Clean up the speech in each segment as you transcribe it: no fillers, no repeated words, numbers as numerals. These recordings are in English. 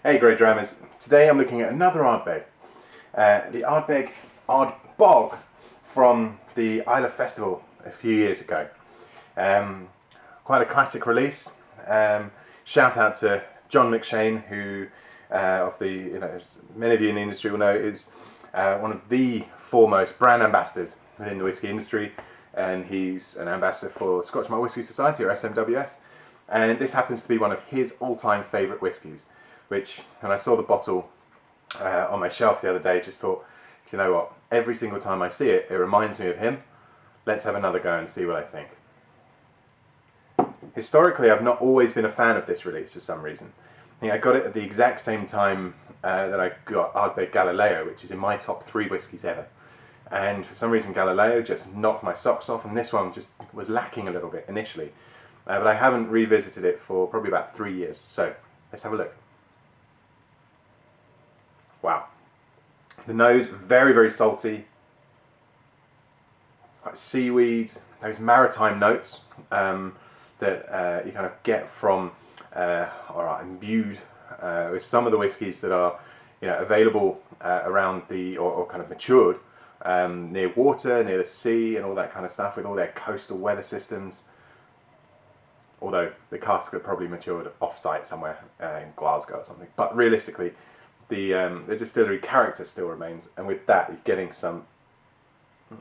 Hey Grey Dramas, today I'm looking at another Ardbeg, the Ardbeg Ardbog from the Islay Festival a few years ago. Quite a classic release. Shout out to John McShane, who as many of you in the industry will know, is one of the foremost brand ambassadors within the whisky industry, and he's an ambassador for Scotch Malt Whisky Society, or SMWS, and this happens to be one of his all-time favourite whiskies, which, when I saw the bottle on my shelf the other day, just thought, do you know what, every single time I see it, it reminds me of him. Let's have another go and see what I think. Historically, I've not always been a fan of this release for some reason. I got it at the exact same time that I got Ardbeg Galileo, which is in my top 3 whiskies ever. And for some reason Galileo just knocked my socks off, and this one just was lacking a little bit initially. But I haven't revisited it for probably about 3 years. So let's have a look. Wow. The nose, very, very salty. Like seaweed, those maritime notes that you kind of get from, imbued with some of the whiskies that are, available around or kind of matured near water, near the sea, and all that kind of stuff with all their coastal weather systems. Although the cask are probably matured off-site somewhere in Glasgow or something. But realistically, the distillery character still remains, and with that you're getting some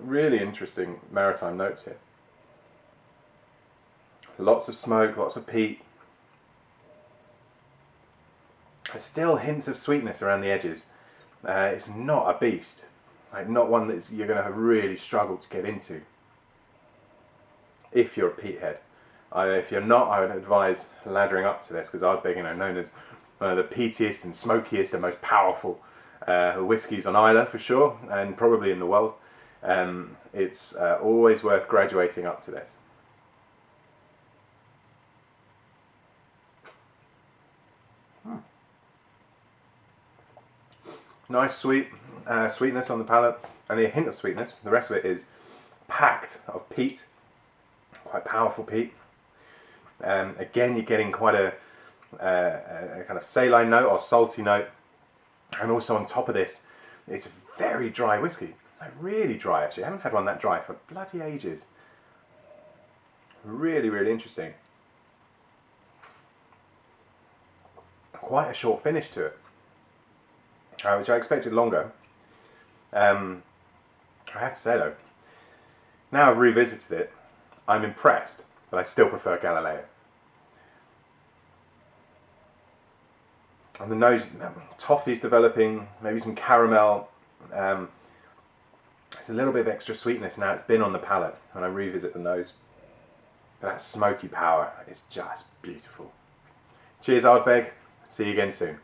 really interesting maritime notes here. Lots of smoke, lots of peat. There's still hints of sweetness around the edges. It's not a beast, not one that you're going to really struggle to get into if you're a peat head. If you're not, I would advise laddering up to this, because Ardbeg, known as one of the peatiest and smokiest and most powerful whiskies on Islay for sure, and probably in the world. It's always worth graduating up to this. Nice sweetness on the palate, only a hint of sweetness. The rest of it is packed of peat, quite powerful peat. Again, you're getting quite a kind of saline note or salty note, and also on top of this, it's a very dry whiskey, really dry actually. I haven't had one that dry for bloody ages. Really, really interesting. Quite a short finish to it, which I expected longer. I have to say though, now I've revisited it, I'm impressed, but I still prefer Galileo. On the nose, toffee's developing, maybe some caramel. There's a little bit of extra sweetness now it's been on the palate when I revisit the nose. But that smoky power is just beautiful. Cheers Ardbeg, see you again soon.